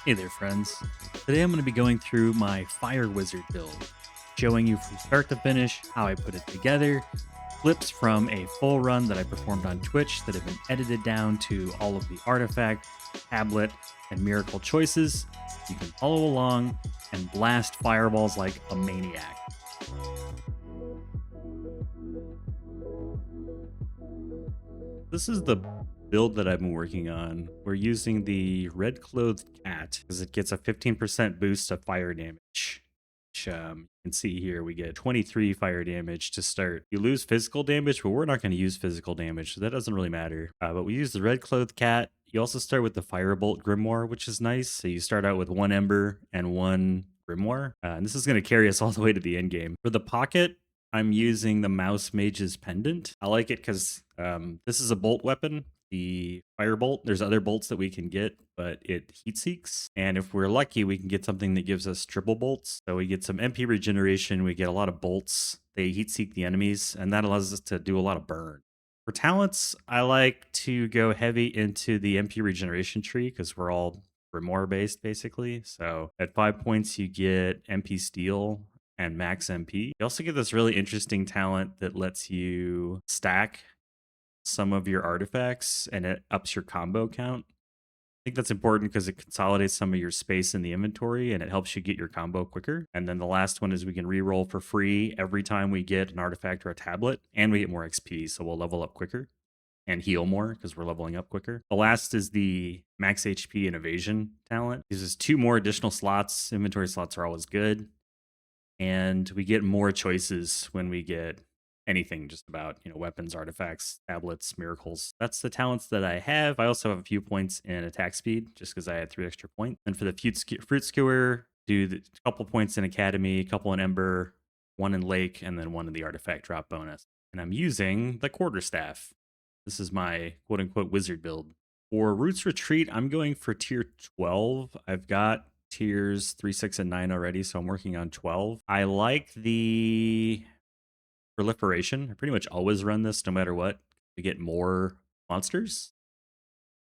Hey there, friends. Today I'm going to be going through my Fire Wizard build, showing you from start to finish how I put it together, clips from a full run that I performed on Twitch that have been edited down to all of the artifact, tablet, and miracle choices. You can follow along and blast fireballs like a maniac. This is the build that I've been working on. We're using the red clothed cat because it gets a 15% boost to fire damage. Which, you can see here we get 23 fire damage to start. You lose physical damage, but we're not going to use physical damage, so that doesn't really matter. But we use the red clothed cat. You also start with the Fire Bolt Grimoire, which is nice. So you start out with one Ember and one Grimoire. And this is going to carry us all the way to the end game. For the pocket, I'm using the Mouse Mage's Pendant. I like it because this is a bolt weapon. The Fire Bolt, there's other bolts that we can get, but it heat seeks. And if we're lucky, we can get something that gives us triple bolts. So we get some MP regeneration, we get a lot of bolts. They heat seek the enemies, and that allows us to do a lot of burn. For talents, I like to go heavy into the MP regeneration tree because we're all Grimoire based basically. So at 5 points, you get MP Steel and max MP. You also get this really interesting talent that lets you stack some of your artifacts and it ups your combo count. I think that's important because it consolidates some of your space in the inventory and it helps you get your combo quicker. And then the last one is we can reroll for free every time we get an artifact or a tablet, and we get more XP, so we'll level up quicker and heal more because we're leveling up quicker. The last is the max HP and evasion talent. This is 2 more additional slots. Inventory slots are always good. And we get more choices when we get anything, just about, weapons, artifacts, tablets, miracles. That's the talents that I have. I also have a few points in attack speed just because I had 3 extra points. And for the fruit skewer, do a couple points in academy, a couple in ember, 1 in lake, and then 1 in the artifact drop bonus. And I'm using the quarterstaff. This is my quote unquote wizard build. For Roots Retreat, I'm going for tier 12. I've got tiers 3, 6, and 9 already, so I'm working on 12. I like the proliferation. I pretty much always run this no matter what to get more monsters.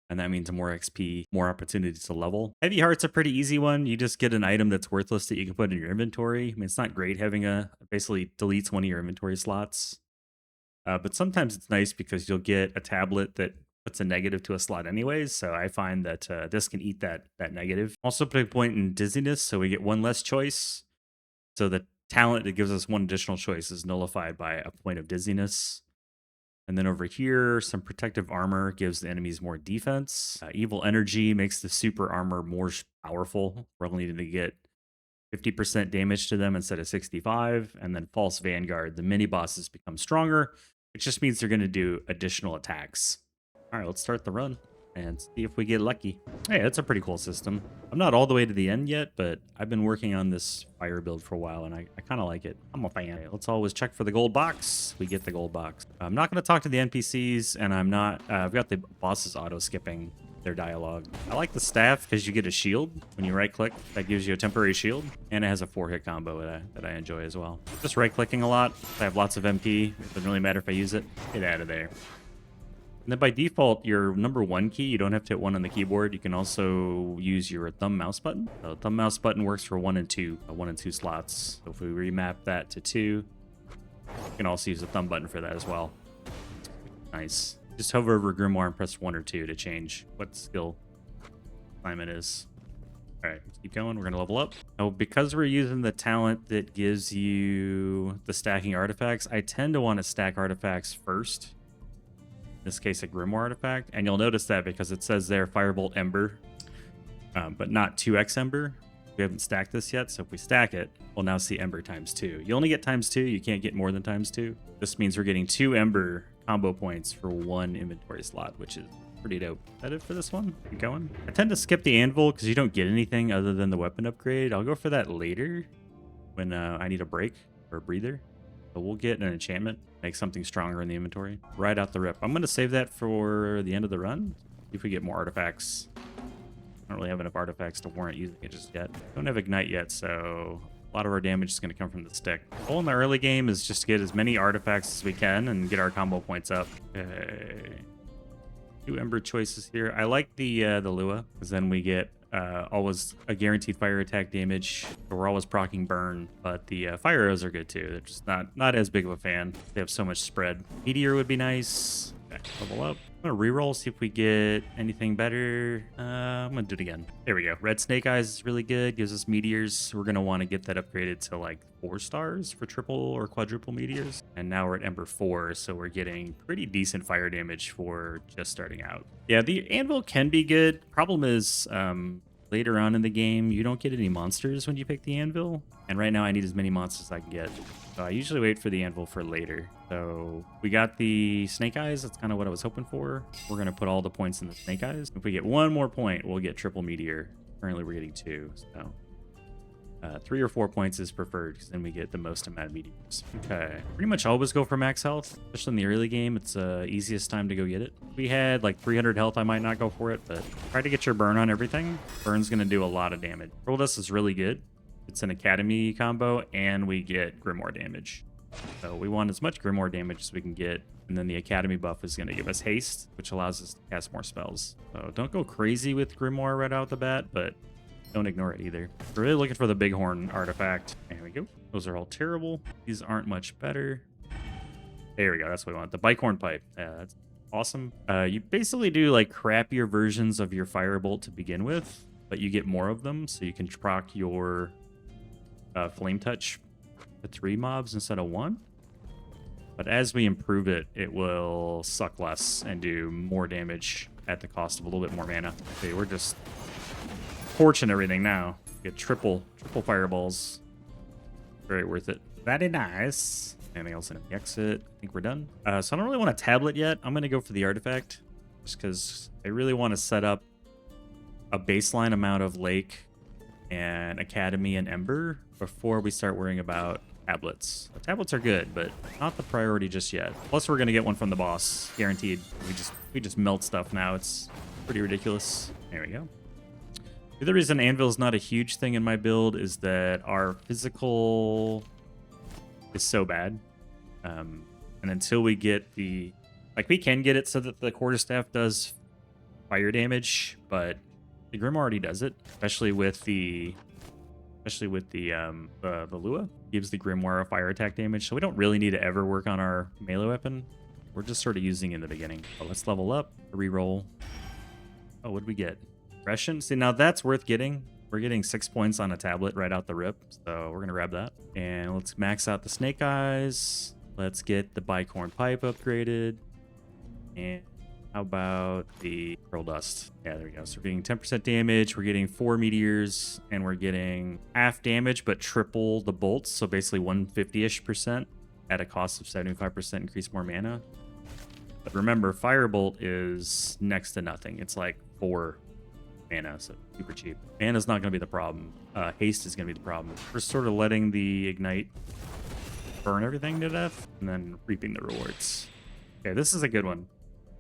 And that means more XP, more opportunities to level. Heavy Heart's a pretty easy one. You just get an item that's worthless that you can put in your inventory. I mean, it's not great having basically deletes one of your inventory slots. But sometimes it's nice because you'll get a tablet that puts a negative to a slot anyways. So I find that this can eat that negative. Also put a point in dizziness, so we get 1 less choice. So the talent that gives us 1 additional choice is nullified by a point of dizziness. And then over here, some protective armor gives the enemies more defense. Evil energy makes the super armor more powerful. We're only going to get 50% damage to them instead of 65. And then false vanguard, the mini bosses become stronger, which just means they're going to do additional attacks. All right, let's start the run and see if we get lucky. Hey, that's a pretty cool system. I'm not all the way to the end yet, but I've been working on this fire build for a while, and I kind of like it. I'm a fan. Okay, let's always check for the gold box. We get the gold box. I'm not going to talk to the NPCs, and I'm not... I've got the bosses auto-skipping their dialogue. I like the staff because you get a shield. When you right-click, that gives you a temporary shield, and it has a 4-hit combo that I enjoy as well. Just right-clicking a lot. I have lots of MP. It doesn't really matter if I use it. Get out of there. And then by default, your number 1 key, you don't have to hit 1 on the keyboard. You can also use your thumb mouse button. So thumb mouse button works for 1 and 2, 1 and 2 slots. So if we remap that to 2, you can also use the thumb button for that as well. Nice. Just hover over Grimoire and press 1 or 2 to change what skill time it is. All right, let's keep going. We're going to level up. Now, because we're using the talent that gives you the stacking artifacts, I tend to want to stack artifacts first. In this case, a Grimoire artifact, and you'll notice that because it says there Firebolt Ember, but not 2x Ember. We haven't stacked this yet, so if we stack it, we'll now see Ember times 2. You only get times 2, you can't get more than times 2. This means we're getting 2 Ember combo points for 1 inventory slot, which is pretty dope. Is that it for this one? Keep going. I tend to skip the anvil because you don't get anything other than the weapon upgrade. I'll go for that later when I need a break or a breather. But we'll get an enchantment, make something stronger in the inventory right out the rip. I'm going to save that for the end of the run. See if we get more artifacts. I don't really have enough artifacts to warrant using it just yet. Don't have ignite yet, so a lot of our damage is going to come from the stick. The goal in the early game is just to get as many artifacts as we can and get our combo points up. Okay. 2 ember choices here. I like the Lua because then we get always a guaranteed fire attack damage. We're always proccing burn, but the fire arrows are good too. They're just not as big of a fan. They have so much spread. Meteor would be nice. Okay, level up. I'm gonna reroll, see if we get anything better. I'm gonna do it again. There we go. Red Snake Eyes is really good. Gives us meteors. We're gonna want to get that upgraded to like 4 stars for triple or quadruple meteors. And now we're at Ember 4, so we're getting pretty decent fire damage for just starting out. Yeah, the anvil can be good. Problem is, later on in the game, you don't get any monsters when you pick the anvil. And right now I need as many monsters as I can get. So I usually wait for the anvil for later. So we got the snake eyes. That's kind of what I was hoping for. We're going to put all the points in the snake eyes. If we get 1 more point, we'll get triple meteor. Currently we're getting 2. So 3 or 4 points is preferred because then we get the most amount of meteors. Okay. Pretty much always go for max health, especially in the early game. It's the easiest time to go get it. If we had like 300 health, I might not go for it, but try to get your burn on everything. Burn's going to do a lot of damage. Pearl Dust is really good. It's an Academy combo, and we get Grimoire damage. So we want as much Grimoire damage as we can get, and then the Academy buff is going to give us haste, which allows us to cast more spells. So don't go crazy with Grimoire right out the bat, but don't ignore it either. We're really looking for the Bighorn artifact. There we go. Those are all terrible. These aren't much better. There we go. That's what we want. The Bighorn pipe. Yeah, that's awesome. You basically do like crappier versions of your Firebolt to begin with, but you get more of them, so you can proc your Flame Touch to 3 mobs instead of 1. But as we improve it, it will suck less and do more damage at the cost of a little bit more mana. Okay, we're just torching everything now. Get triple fireballs. Very worth it. Very nice. Anything else in the exit? I think we're done. So I don't really want a tablet yet. I'm going to go for the artifact just because I really want to set up a baseline amount of Lake and Academy and Ember before we start worrying about tablets. The tablets are good, but not the priority just yet. Plus, we're going to get one from the boss. Guaranteed. We just melt stuff now. It's pretty ridiculous. There we go. The other reason Anvil is not a huge thing in my build is that our physical is so bad. And until we get the... Like, we can get it so that the quarterstaff does fire damage, but the Grim already does it, especially with the Lua. Gives the Grimoire a fire attack damage, so we don't really need to ever work on our melee weapon. We're just sort of using it in the beginning. But let's level up, reroll. Oh, what did we get? Discretion. See, now that's worth getting. We're getting 6 points on a tablet right out the rip, so we're gonna grab that. And let's max out the snake eyes. Let's get the Bighorn pipe upgraded. And how about the Pearl Dust? Yeah, there we go. So we're getting 10% damage, we're getting 4 meteors, and we're getting half damage, but triple the bolts. So basically 150-ish% at a cost of 75% increase more mana. But remember, Firebolt is next to nothing. It's like 4 mana, so super cheap. Mana's not going to be the problem. Haste is going to be the problem. We're sort of letting the Ignite burn everything to death, and then reaping the rewards. Okay, this is a good one.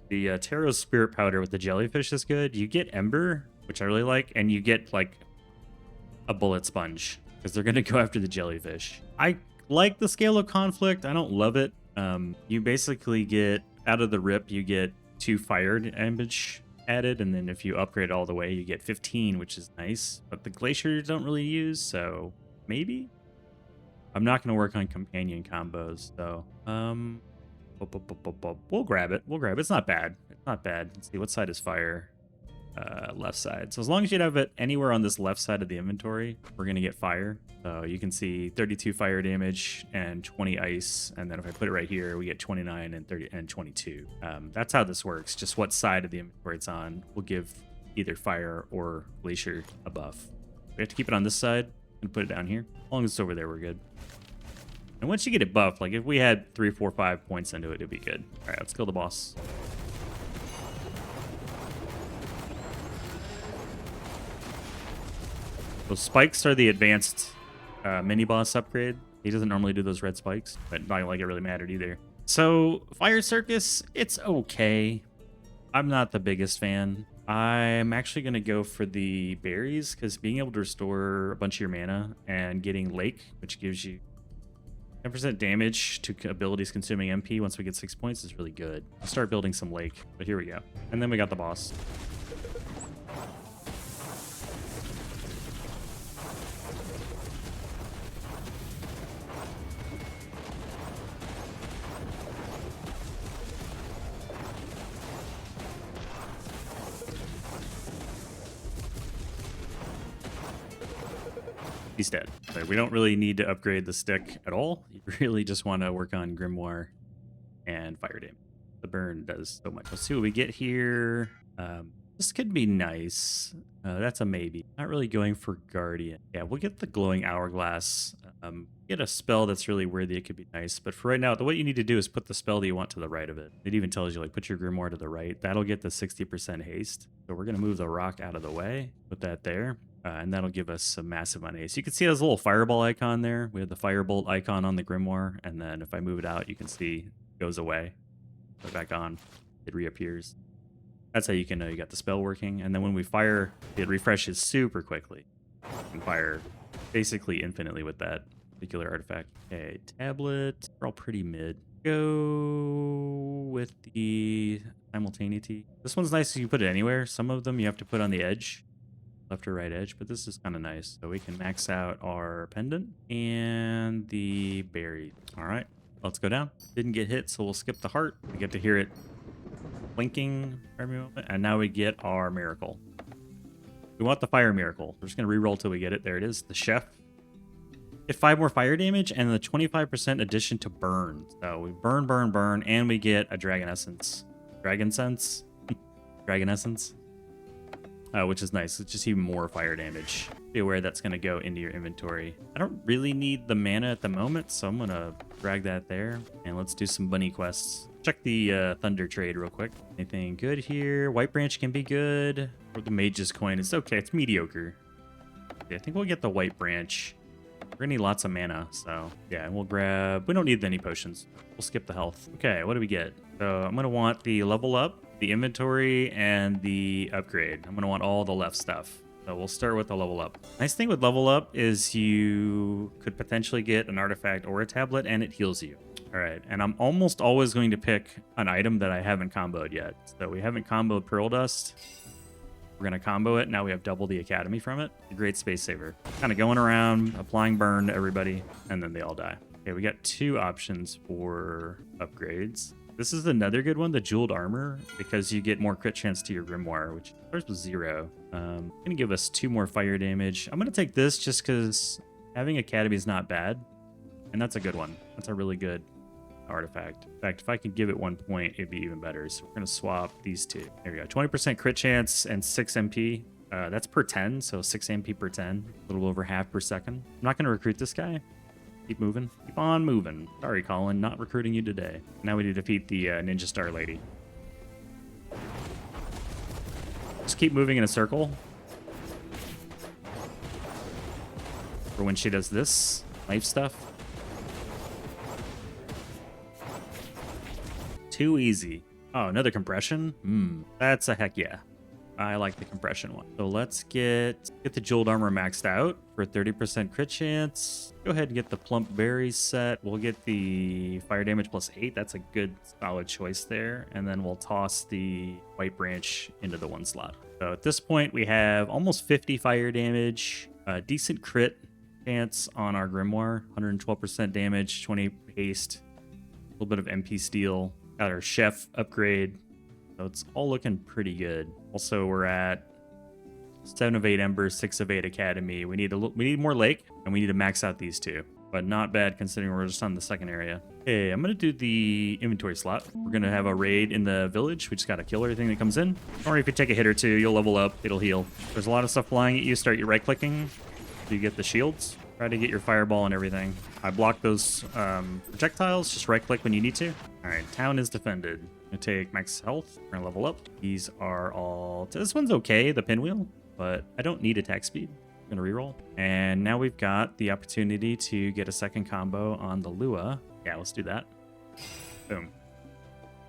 The Taro Spirit Powder with the jellyfish is good. You get Ember, which I really like, and you get like a bullet sponge because they're going to go after the jellyfish. I like the Scale of Conflict. I don't love it. You basically get, out of the rip, you get 2 fire damage added, and then if you upgrade all the way, you get 15, which is nice. But the glaciers don't really use, so maybe? I'm not going to work on companion combos, though. We'll grab it. We'll grab it. It's not bad. It's not bad. Let's see, what side is fire? Left side. So as long as you have it anywhere on this left side of the inventory, we're going to get fire. So you can see 32 fire damage and 20 ice. And then if I put it right here, we get 29 and 30 and 22. That's how this works. Just what side of the inventory it's on will give either fire or glacier a buff. We have to keep it on this side and put it down here. As long as it's over there, we're good. And once you get it buffed, like if we had 3, 4, 5 points into it, it'd be good. All right, let's kill the boss. Those spikes are the advanced mini boss upgrade. He doesn't normally do those red spikes, but not like it really mattered either. So Fire Circus, it's okay. I'm not the biggest fan. I'm actually going to go for the berries because being able to restore a bunch of your mana and getting Lake, which gives you 10% damage to abilities consuming MP once we get 6 points is really good. I'll start building some Lake, but here we go. And then we got the boss. He's dead. But we don't really need to upgrade the stick at all. You really just want to work on Grimoire and fire damage. The burn does so much. Let's see what we get here. This could be nice. That's a maybe. Not really going for Guardian. Yeah, we'll get the glowing hourglass. Get a spell that's really worthy. It could be nice. But for right now, what you need to do is put the spell that you want to the right of it. It even tells you, like, put your Grimoire to the right. That'll get the 60% haste. So we're going to move the rock out of the way. Put that there. And that'll give us a massive on haste. You can see it has a little fireball icon there. We have the Fire Bolt icon on the Grimoire. And then if I move it out, you can see it goes away. Put it back on. It reappears. That's how you can know you got the spell working. And then when we fire, it refreshes super quickly. You can fire basically infinitely with that particular artifact. Okay, tablet. We're all pretty mid. Go with the simultaneity. This one's nice because you can put it anywhere. Some of them you have to put on the edge, left or right edge, but this is kind of nice. So we can max out our pendant and the berry. All right, let's go down. Didn't get hit, so we'll skip the heart. We get to hear it blinking every moment, and now we get our miracle. We want the fire miracle. We're just gonna reroll till we get it. There it is. The chef. Get 5 more fire damage and the 25% addition to burn. So we burn, burn, burn, and we get a dragon essence. Dragon sense? Dragon essence. Which is nice. It's just even more fire damage. Be aware that's going to go into your inventory. I don't really need the mana at the moment, so I'm going to drag that there. And let's do some bunny quests. Check the thunder trade real quick. Anything good here? White branch can be good. Or the mage's coin. It's okay. It's mediocre. Okay, I think we'll get the white branch. We're gonna need lots of mana, so yeah, we'll grab... We don't need any potions. We'll skip the health. Okay, what do we get? So I'm gonna want the level up, the inventory, and the upgrade. I'm gonna want all the left stuff. So we'll start with the level up. Nice thing with level up is you could potentially get an artifact or a tablet, and it heals you. All right, and I'm almost always going to pick an item that I haven't comboed yet. So we haven't comboed Pearl Dust. We're going to combo it. Now we have double the Academy from it. A great space saver. Kind of going around, applying burn to everybody, and then they all die. Okay, we got 2 options for upgrades. This is another good one, the Jeweled Armor, because you get more crit chance to your Grimoire, which starts with 0. Going to give us 2 more fire damage. I'm going to take this just because having Academy is not bad, and that's a good one. That's a really good artifact. In fact, if I could give it 1 point, it'd be even better. So we're going to swap these 2. There we go. 20% crit chance and 6 MP. That's per 10, so 6 MP per 10. A little over half per second. I'm not going to recruit this guy. Keep moving. Keep on moving. Sorry, Colin. Not recruiting you today. Now we need to defeat the Ninja Star Lady. Just keep moving in a circle. For when she does this knife stuff. Too easy. Oh, another compression? That's a heck yeah. I like the compression one. So let's get the Jeweled Armor maxed out for 30% crit chance. Go ahead and get the Plump Berry set. We'll get the fire damage plus 8. That's a good solid choice there. And then we'll toss the White Branch into the 1 slot. So at this point, we have almost 50 fire damage, decent crit chance on our Grimoire, 112% damage, 20 haste, a little bit of MP steal. Got our chef upgrade, so it's all looking pretty good. Also, we're at 7 of 8 Ember, 6 of 8 Academy. We need more Lake, and we need to max out these 2. But not bad considering we're just on the second area. Okay, I'm gonna do the inventory slot. We're gonna have a raid in the village. We just gotta kill everything that comes in. Don't worry if you take a hit or 2, you'll level up. It'll heal. There's a lot of stuff flying at you. Start your right-clicking so you get the shields. Try to get your fireball and everything. I block those projectiles. Just right-click when you need to. All right, town is defended. I'm gonna take max health. We're gonna level up. These are all... This one's okay, the pinwheel, but I don't need attack speed. I'm gonna reroll. And now we've got the opportunity to get a second combo on the Lua. Yeah, let's do that. Boom.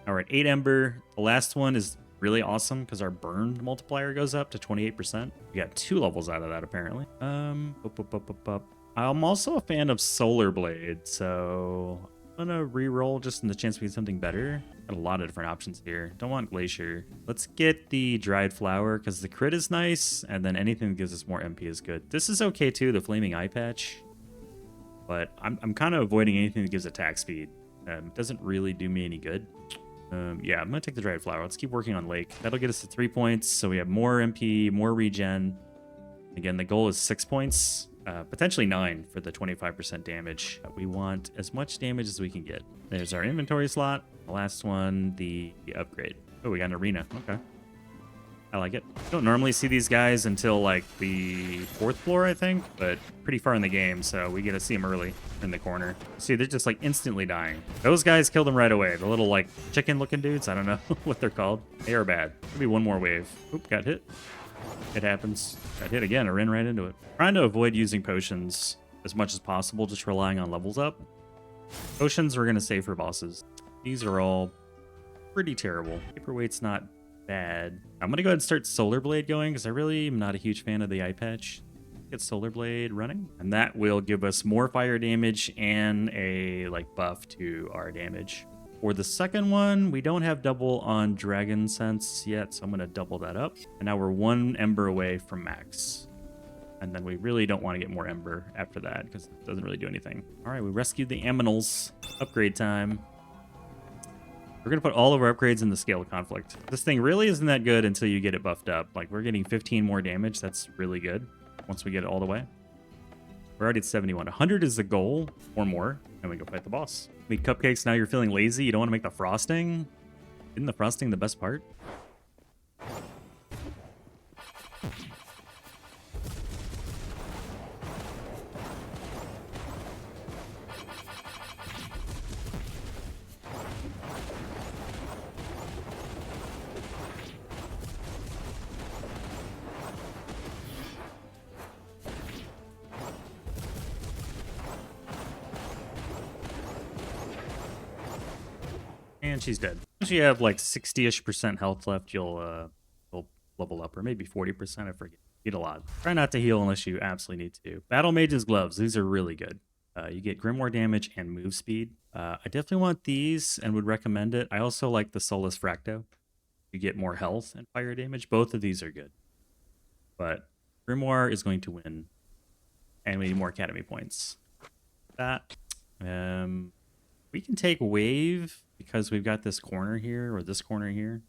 All right, 8 Ember. The last one is really awesome because our burn multiplier goes up to 28%. We got 2 levels out of that, apparently. I'm also a fan of Solar Blade, so I'm gonna re-roll just in the chance we get something better. Got a lot of different options here. Don't want Glacier. Let's get the Dried Flower because the crit is nice, and then anything that gives us more MP is good. This is okay too, the Flaming Eye Patch, but I'm kind of avoiding anything that gives attack speed. It doesn't really do me any good. Yeah, I'm gonna take the Dried Flower. Let's keep working on Lake. That'll get us to 3 points, so we have more MP, more regen. Again, the goal is 6 points. Potentially 9 for the 25% damage. We want as much damage as we can get. There's our inventory slot. The last one, the upgrade. Oh, we got an arena. Okay. I like it. Don't normally see these guys until like the 4th floor, I think, but pretty far in the game, so we get to see them early in the corner. See, they're just like instantly dying. Those guys killed them right away. The little like chicken looking dudes. I don't know what they're called. They are bad. Maybe one more wave. Oop, got hit. It happens. Got hit again. I ran right into it. Trying to avoid using potions as much as possible, just relying on levels up. Potions we're going to save for bosses. These are all pretty terrible. Paperweight's not bad. I'm going to go ahead and start Solar Blade going because I really am not a huge fan of the eye patch. Get Solar Blade running, and that will give us more fire damage and a like buff to our damage. For the second one, we don't have double on Dragon Sense yet, so I'm going to double that up. And now we're 1 Ember away from max. And then we really don't want to get more Ember after that because it doesn't really do anything. All right, we rescued the Aminals. Upgrade time. We're going to put all of our upgrades in the Scale of Conflict. This thing really isn't that good until you get it buffed up. Like, we're getting 15 more damage. That's really good once we get it all the way. We're already at 71. 100 is the goal or more, and we go fight the boss. Make cupcakes, now you're feeling lazy. You don't want to make the frosting? Isn't the frosting the best part? And she's dead. Once you have like 60-ish% health left, you'll level up, or maybe 40%, I forget. You get a lot. Try not to heal unless you absolutely need to. Battle Mage's Gloves, these are really good. You get Grimoire damage and move speed. I definitely want these and would recommend it. I also like the Solus Fracto. You get more health and fire damage. Both of these are good. But Grimoire is going to win. And we need more Academy points. That. We can take Wave because we've got this corner here, or this corner here.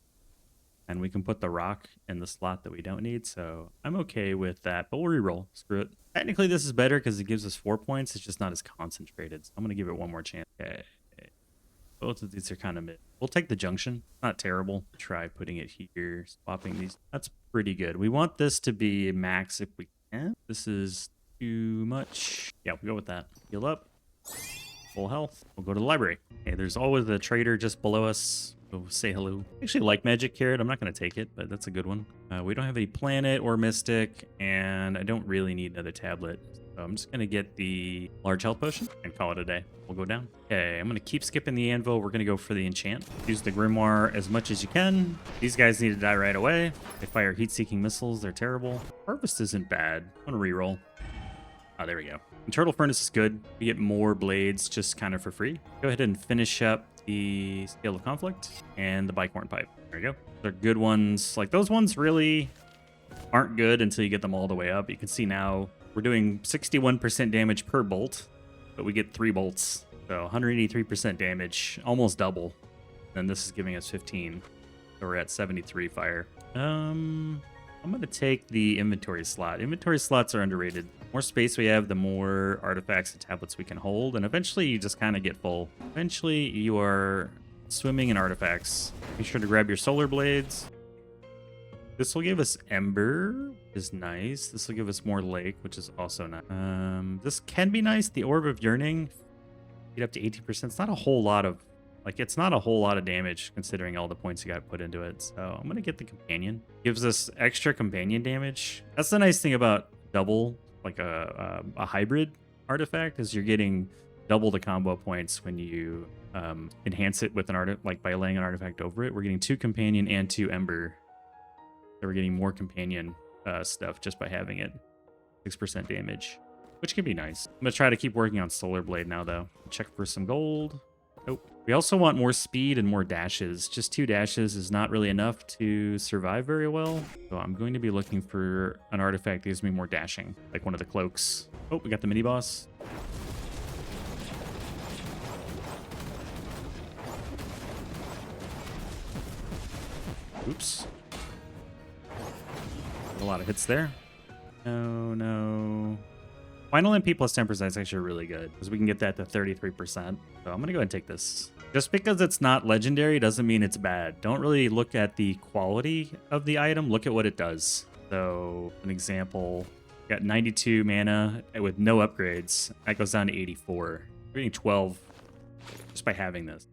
And we can put the rock in the slot that we don't need, so I'm okay with that. But we'll reroll. Screw it. Technically, this is better because it gives us 4 points. It's just not as concentrated. So I'm going to give it one more chance. Okay. Both of these are kind of mid. We'll take the junction. Not terrible. Try putting it here, swapping these. That's pretty good. We want this to be max if we can. This is too much. Yeah, we'll go with that. Heal up. Full health. We'll go to the library. Okay, there's always a trader just below us. Go say hello. I actually like Magic Carrot. I'm not going to take it, but that's a good one. We don't have any Planet or Mystic, and I don't really need another tablet. So I'm just going to get the large health potion and call it a day. We'll go down. Okay, I'm going to keep skipping the anvil. We're going to go for the enchant. Use the Grimoire as much as you can. These guys need to die right away. They fire heat-seeking missiles. They're terrible. Harvest isn't bad. I'm going to reroll. Oh, there we go. And Turtle Furnace is good. We get more blades just kind of for free. Go ahead and finish up the Scale of Conflict and the Bicorn Pipe. There you go. They're good ones. Like, those ones really aren't good until you get them all the way up. You can see now we're doing 61% damage per bolt, but we get 3 bolts. So 183% damage, almost double. And this is giving us 15. So we're at 73 fire. I'm going to take the inventory slot. Inventory slots are underrated. The more space we have, the more artifacts and tablets we can hold, and eventually you just kind of get full. Eventually you are swimming in artifacts. Be sure to grab your solar blades. This will give us Ember, which is nice. This will give us more Lake, which is also nice. This can be nice. The Orb of Yearning, get up to 18%. It's not a whole lot of, like, it's not a whole lot of damage considering all the points you got put into it. So I'm going to get the Companion. Gives us extra Companion damage. That's the nice thing about double, like a hybrid artifact, is you're getting double the combo points when you enhance it with an artifact, like by laying an artifact over it. We're getting 2 Companion and 2 Ember. So we're getting more Companion stuff just by having it. 6% damage, which can be nice. I'm going to try to keep working on Solar Blade now, though. Check for some gold. Nope. We also want more speed and more dashes. Just 2 dashes is not really enough to survive very well. So I'm going to be looking for an artifact that gives me more dashing, like one of the cloaks. Oh, we got the mini boss. Oops. A lot of hits there. No, no. Final MP plus 10% is actually really good because we can get that to 33%. So I'm going to go ahead and take this. Just because it's not legendary doesn't mean it's bad. Don't really look at the quality of the item. Look at what it does. So an example, got 92 mana with no upgrades. That goes down to 84. We're getting 12 just by having this.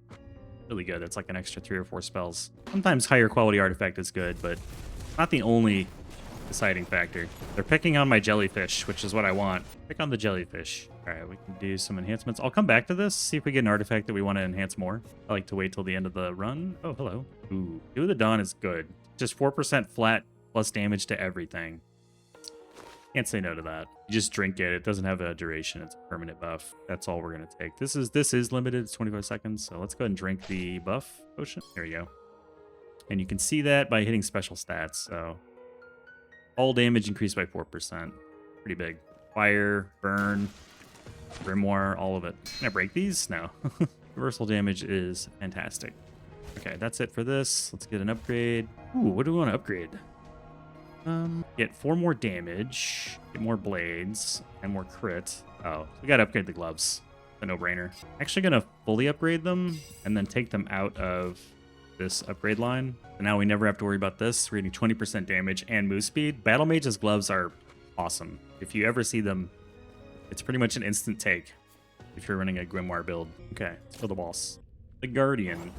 Really good. It's like an extra 3 or 4 spells. Sometimes higher quality artifact is good, but not the only deciding factor. They're picking on my jellyfish, which is what I want. Pick on the jellyfish. All right, we can do some enhancements. I'll come back to this, see if we get an artifact that we want to enhance more. I like to wait till the end of the run. Oh, hello. Ooh, Dew of the Dawn is good. Just 4% flat plus damage to everything. Can't say no to that. You just drink it. It doesn't have a duration. It's a permanent buff. That's all we're gonna take. This is limited. It's 25 seconds. So let's go ahead and drink the buff potion. There we go. And you can see that by hitting special stats. So all damage increased by 4%. Pretty big. Fire, burn, grimoire, all of it. Can I break these? No. Reversal damage is fantastic. Okay, that's it for this. Let's get an upgrade. Ooh, what do we want to upgrade? Get 4 more damage, get more blades, and more crit. Oh, we gotta upgrade the gloves. A no-brainer. Actually gonna fully upgrade them and then take them out of this upgrade line. So now we never have to worry about this. We're getting 20% damage and move speed. Battle Mage's gloves are awesome. If you ever see them, it's pretty much an instant take if you're running a Grimoire build. Okay, let's kill the boss. The Guardian.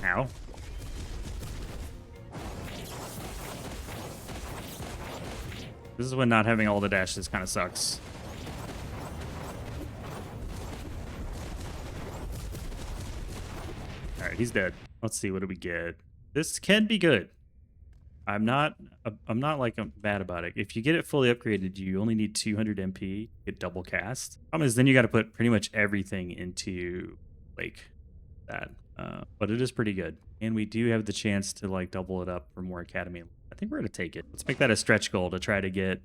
Ow. This is when not having all the dashes kind of sucks. All right, he's dead. Let's see, what do we get? This can be good. I'm not like bad about it. If you get it fully upgraded, you only need 200 MP, get double cast. Problem is then you got to put pretty much everything into like that. But it is pretty good. And we do have the chance to like double it up for more academy. I think we're going to take it. Let's make that a stretch goal to try to get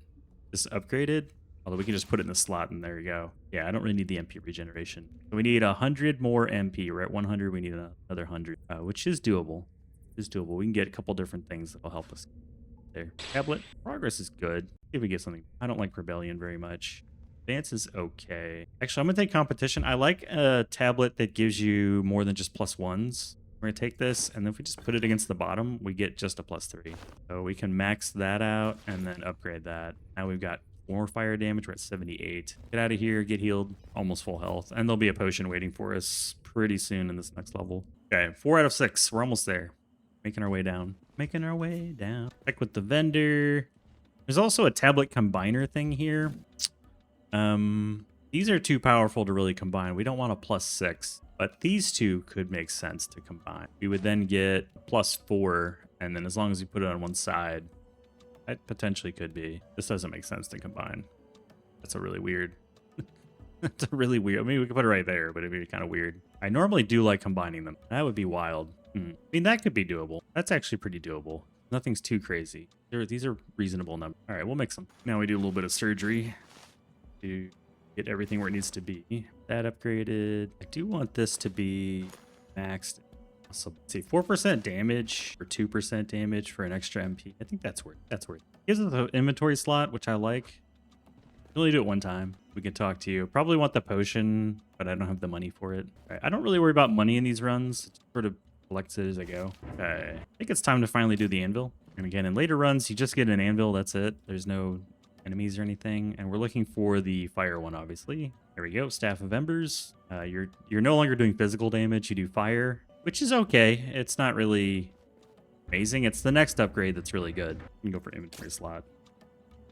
this upgraded. Although we can just put it in the slot and there you go. Yeah, I don't really need the MP regeneration. So we need 100 more MP. We're at 100. We need another 100, which is doable. It's doable. We can get a couple different things that will help us there. Tablet. Progress is good. See if we get something. I don't like Rebellion very much. Advance is okay. Actually, I'm going to take competition. I like a tablet that gives you more than just +1s. We're going to take this, and then if we just put it against the bottom, we get just a +3. So we can max that out and then upgrade that. Now we've got more fire damage. We're at 78. Get out of here. Get healed. Almost full health. And there'll be a potion waiting for us pretty soon in this next level. Okay, 4 out of 6. We're almost there. Making our way down. Making our way down. Check with the vendor. There's also a tablet combiner thing here. These are too powerful to really combine. We don't want a +6, but these two could make sense to combine. We would then get +4, and then as long as we put it on one side, that potentially could be. This doesn't make sense to combine. That's a really weird. That's a really weird. I mean, we could put it right there, but it'd be kind of weird. I normally do like combining them. That would be wild. I mean, that could be doable. That's actually pretty doable. Nothing's too crazy. These are reasonable numbers. All right, we'll mix them. Now we do a little bit of surgery to get everything where it needs to be. That upgraded. I do want this to be maxed. So let's see, 4% damage or 2% damage for an extra MP. I think that's worth it. That's worth it. Gives us an inventory slot, which I like. Only do it one time. We can talk to you. Probably want the potion, but I don't have the money for it. Right, I don't really worry about money in these runs. It sort of collects it as I go. Okay. I think it's time to finally do the anvil. And again, in later runs, you just get an anvil. That's it. There's no enemies or anything, and we're looking for the fire one, obviously. There we go. Staff of Embers. You're no longer doing physical damage. You do fire, which is okay. It's not really amazing. It's the next upgrade that's really good. You can go for inventory slot.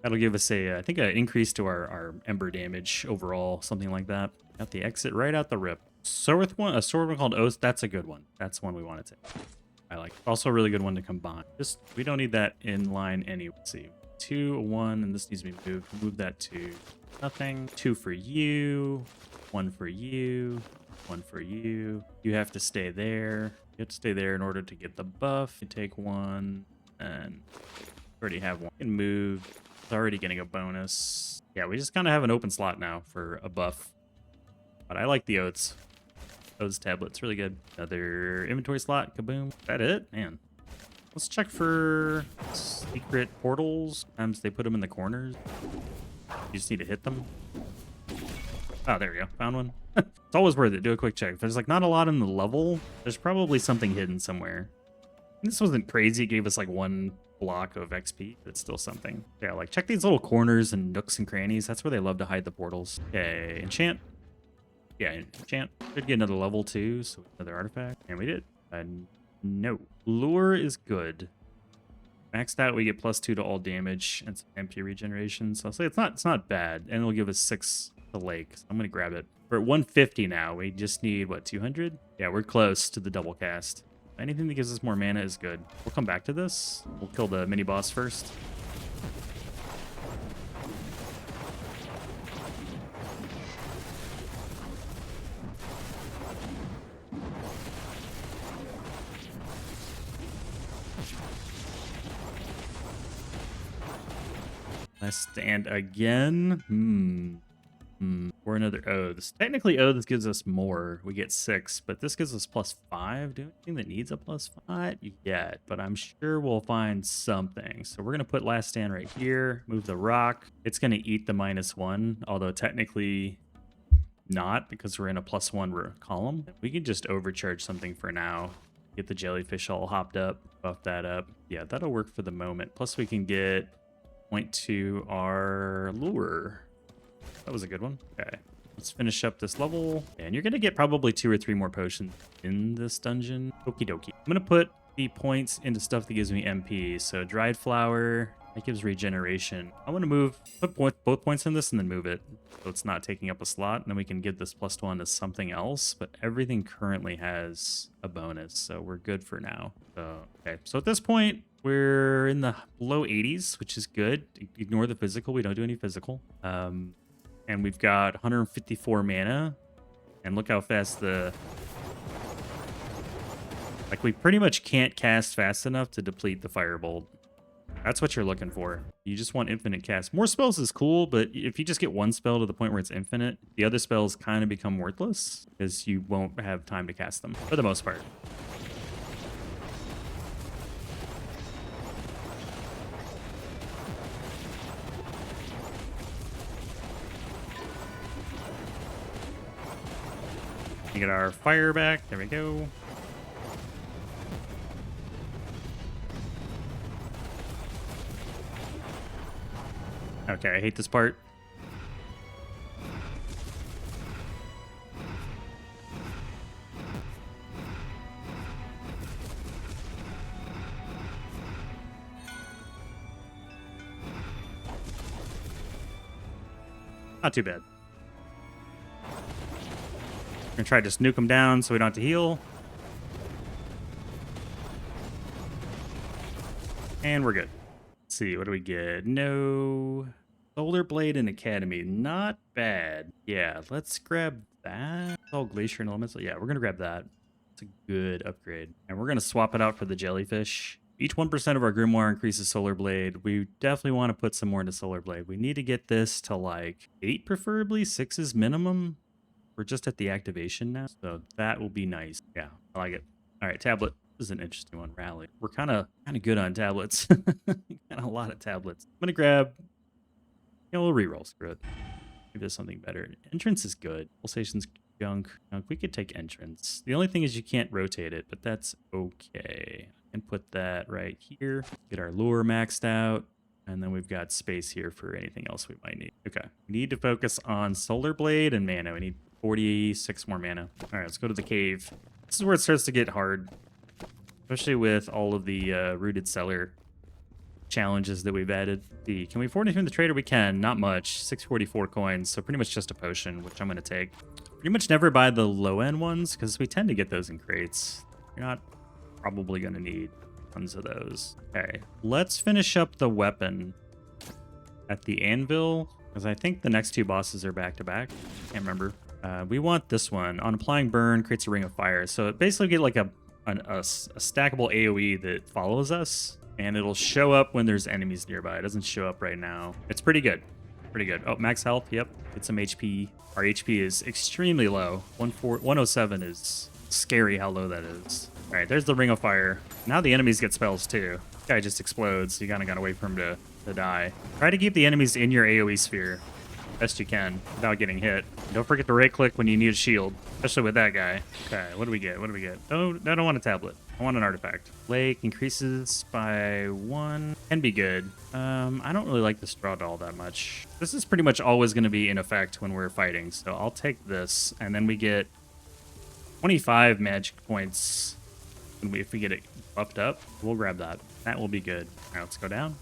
That'll give us I think an increase to our ember damage overall, something like that. Got the exit right out the rip. Sword one, a sword one called Oath. That's a good one. That's one we want to take. I like. Also a really good one to combine. We don't need that in line anyway. Let's see. 2, 1, and this needs to be moved. Move that to nothing. 2 for you. 1 for you. 1 for you. You have to stay there. You have to stay there in order to get the buff. You take 1, and already have 1. You can move. It's already getting a bonus. Yeah, we just kind of have an open slot now for a buff. But I like the oats. Oats tablet's really good. Another inventory slot. Kaboom. Is that it? Man. Let's check for secret portals. Sometimes they put them in the corners. You just need to hit them. Oh, there we go. Found one. It's always worth it. Do a quick check. If there's like not a lot in the level, there's probably something hidden somewhere. And this wasn't crazy. It gave us like one block of XP, but it's still something. Yeah, like check these little corners and nooks and crannies. That's where they love to hide the portals. Okay, enchant. Yeah, enchant. Should get another level too, so another artifact. And we did. No. Lure is good. Maxed out, we get +2 to all damage and some MP regeneration. So I'll say it's not bad, and it'll give us 6 to lake. So I'm gonna grab it. We're at 150 now. We just need what, 200? Yeah, we're close to the double cast. Anything that gives us more mana is good. We'll come back to this. We'll kill the mini boss first. Let's stand again. Or another oaths. Technically, oaths gives us more. We get 6, but this gives us +5. Do anything that needs a +5 yet, but I'm sure we'll find something. So we're gonna put last stand right here. Move the rock. It's gonna eat the -1, although technically not because we're in a +1 column. We can just overcharge something for now. Get the jellyfish all hopped up. Buff that up. Yeah, that'll work for the moment. Plus we can get point to our lure. That was a good one. Okay, let's finish up this level. And you're gonna get probably 2 or 3 more potions in this dungeon. Okie dokie. I'm gonna put the points into stuff that gives me MP. So dried flower, that gives regeneration. I want to put both points in this and then move it, so it's not taking up a slot. And then we can give this +1 to something else. But everything currently has a bonus, so we're good for now. So okay, so at this point, we're in the low 80s, which is good. Ignore the physical. We don't do any physical. And we've got 154 mana. And look how fast like, we pretty much can't cast fast enough to deplete the Fire Bolt. That's what you're looking for. You just want infinite cast. More spells is cool, but if you just get one spell to the point where it's infinite, the other spells kind of become worthless because you won't have time to cast them, for the most part. Get our fire back. There we go. Okay, I hate this part. Not too bad. We're gonna try to just nuke them down so we don't have to heal. And we're good. Let's see, what do we get? No. Solar Blade and Academy. Not bad. Yeah, let's grab that. Oh, Glacier and Elemental. Yeah, we're gonna grab that. It's a good upgrade. And we're gonna swap it out for the Jellyfish. Each 1% of our Grimoire increases Solar Blade. We definitely want to put some more into Solar Blade. We need to get this to like 8 preferably. 6 is minimum. We're just at the activation now, so that will be nice. Yeah, I like it. All right, tablet. This is an interesting one. Rally. We're kind of good on tablets. Got a lot of tablets. I'm gonna grab. We'll reroll. Screw it. Maybe there's something better. Entrance is good. Pulsation's junk. We could take entrance. The only thing is you can't rotate it, but that's okay. I can put that right here. Get our lure maxed out. And then we've got space here for anything else we might need. Okay. We need to focus on Solar Blade and mana. We need 46 more mana. All right, let's go to the cave. This is where it starts to get hard, especially with all of the Rooted Cellar challenges that we've added. Can we afford anything in the trader? We can. Not much. 644 coins, so pretty much just a potion, which I'm going to take. Pretty much never buy the low-end ones, because we tend to get those in crates. You're not probably going to need tons of those. Okay, let's finish up the weapon at the anvil, because I think the next 2 bosses are back-to-back. Can't remember. We want this one. On applying burn, creates a ring of fire. So it basically get like a stackable AoE that follows us, and it'll show up when there's enemies nearby. It doesn't show up right now. It's pretty good. Pretty good. Oh, max health. Yep. Get some HP. Our HP is extremely low. 107 is scary how low that is. All right, there's the Ring of Fire. Now the enemies get spells too. This guy just explodes, so you kind of got to wait for him to die. Try to keep the enemies in your AoE sphere best you can without getting hit. Don't forget to right click when you need a shield, especially with that guy. Okay, what do we get? What do we get? Oh, I don't want a tablet. I want an artifact. Lake increases by 1. Can be good. I don't really like this draw doll that much. This is pretty much always going to be in effect when we're fighting, so I'll take this, and then we get 25 magic points. If we get it buffed up, we'll grab that. That will be good. All right, let's go down.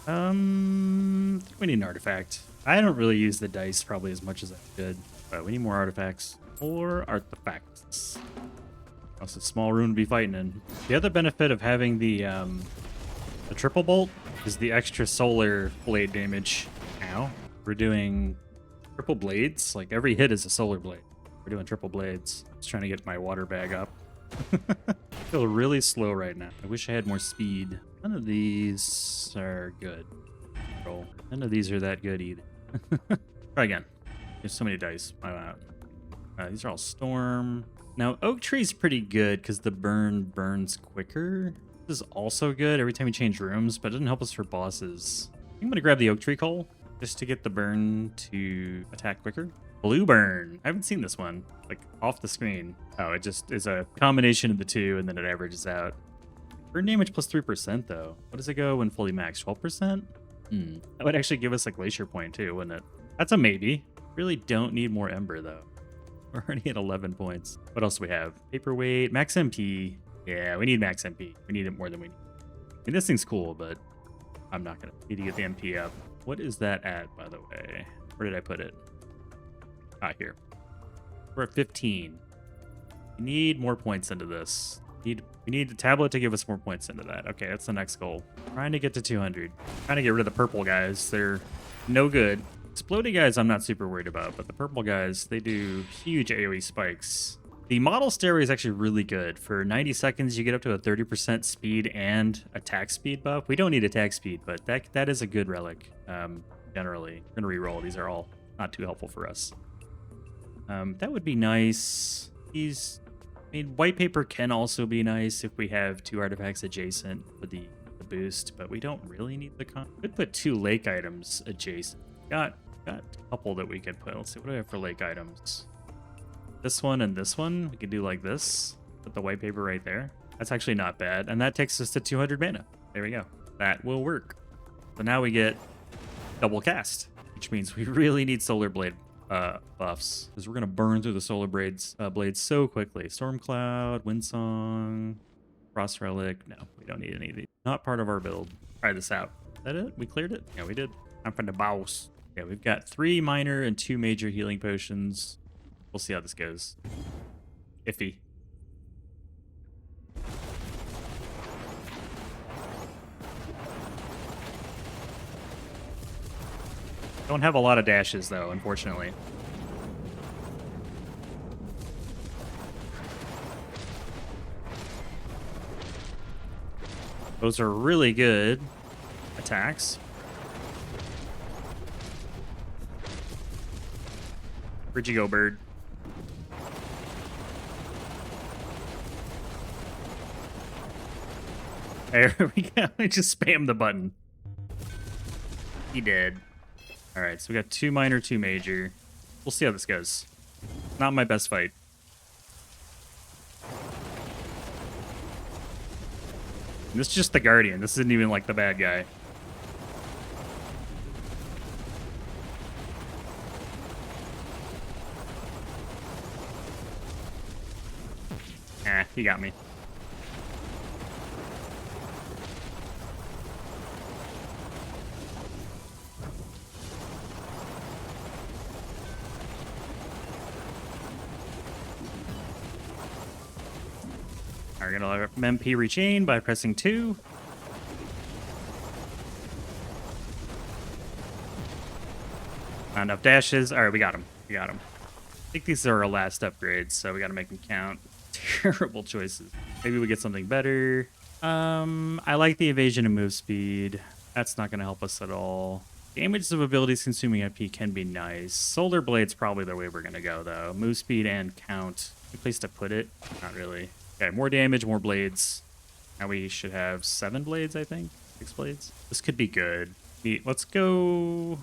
I think we need an artifact. I don't really use the dice probably as much as I should, but we need more artifacts. Or artifacts. That's a small room to be fighting in. The other benefit of having the triple bolt is the extra solar blade damage. Now we're doing triple blades. Like every hit is a solar blade. We're doing triple blades. Just trying to get my water bag up. I feel really slow right now. I wish I had more speed. None of these are good. None of these are that good either. Try again. There's so many dice. These are all storm. Now, Oak Tree's pretty good because the burn burns quicker. This is also good every time you change rooms, but it doesn't help us for bosses. I'm going to grab the Oak Tree Coal just to get the burn to attack quicker. Blue burn. I haven't seen this one, like off the screen. Oh, it just is a combination of the two and then it averages out. Burn damage plus 3% though. What does it go when fully maxed? 12%? That would actually give us a glacier point too, wouldn't it? That's a maybe. Really don't need more Ember though. We're already at 11 points. What else do we have? Paperweight, max MP. Yeah, we need max MP. We need it more than we need. I mean, this thing's cool, but I'm not gonna need to get the MP up. What is that at, by the way? Where did I put it? Ah, here. We're at 15. We need more points into this. We need the tablet to give us more points into that. Okay, that's the next goal. Trying to get to 200. Trying to get rid of the purple guys. They're no good. Exploding guys I'm not super worried about, but the purple guys, they do huge AoE spikes. The model stairway is actually really good. For 90 seconds, you get up to a 30% speed and attack speed buff. We don't need attack speed, but that is a good relic, generally. We're going to reroll. These are all not too helpful for us. That would be nice. I mean, white paper can also be nice if we have 2 artifacts adjacent for the boost, but we don't really need the Could put 2 lake items adjacent. Got a couple that we could put. Let's see, what do we have for lake items? This one and this one. We could do like this. Put the white paper right there. That's actually not bad. And that takes us to 200 mana. There we go. That will work. So now we get double cast, which means we really need solar blade buffs, because we're going to burn through the solar blades so quickly. Storm Cloud, Windsong, Frost Relic. No, we don't need any of these. Not part of our build. Try this out. Is that it? We cleared it? Yeah, we did. I'm from the boss. Yeah, we've got 3 minor and 2 major healing potions. We'll see how this goes. Iffy. Don't have a lot of dashes though, unfortunately. Those are really good attacks. Where'd you go, bird? There we go. I just spammed the button. He did. All right, so we got 2 minor, 2 major. We'll see how this goes. Not my best fight. And this is just the Guardian. This isn't even like the bad guy. He got me. We're gonna let MP rechain by pressing 2. Not enough dashes. All right, we got him. We got him. I think these are our last upgrades, so we got to make them count. Terrible choices. Maybe we get something better. I like the evasion and move speed. That's not going to help us at all. Damage of abilities consuming MP can be nice. Solar Blade's probably the way we're going to go, though. Move speed and count. Good place to put it? Not really. Okay, more damage, more blades. Now we should have 7 blades, I think. 6 blades. This could be good. Let's go...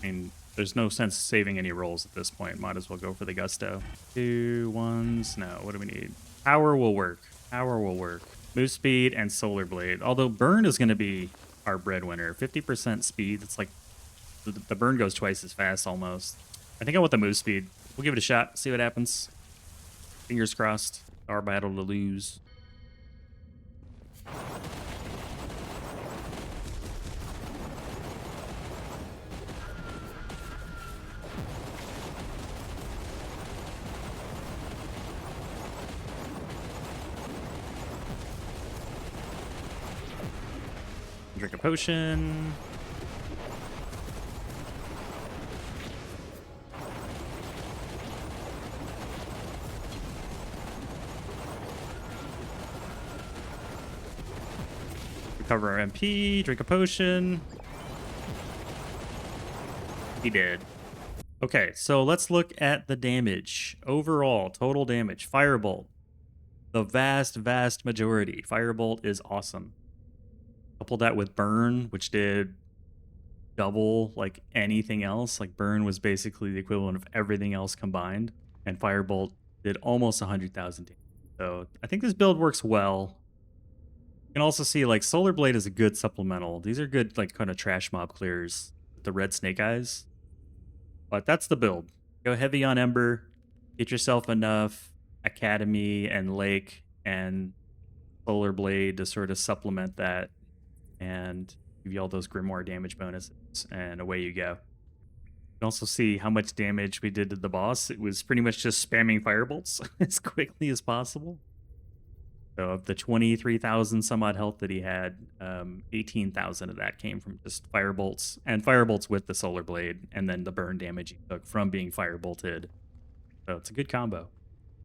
I mean, there's no sense saving any rolls at this point. Might as well go for the gusto. 2 1s. No, what do we need? Power will work. Power will work. Move speed and solar blade. Although burn is going to be our breadwinner. 50% speed. It's like the burn goes twice as fast almost. I think I want the move speed. We'll give it a shot. See what happens. Fingers crossed. Our battle to lose. Drink a potion. Recover our MP, drink a potion. He did. Okay, so let's look at the damage. Overall, total damage. Fire Bolt. The vast majority. Fire Bolt is awesome. Couple that with Burn, which did double like anything else. Like Burn was basically the equivalent of everything else combined. And Firebolt did almost 100,000 damage. So I think this build works well. You can also see like Solar Blade is a good supplemental. These are good like kind of trash mob clears. The red snake eyes. But that's the build. Go heavy on Ember. Get yourself enough Academy and Lake and Solar Blade to sort of supplement that. And give you all those Grimoire damage bonuses, and away you go. You can also see how much damage we did to the boss. It was pretty much just spamming firebolts as quickly as possible. So of the 23,000 some odd health that he had, 18,000 of that came from just firebolts, and firebolts with the solar blade, and then the burn damage he took from being firebolted. So it's a good combo.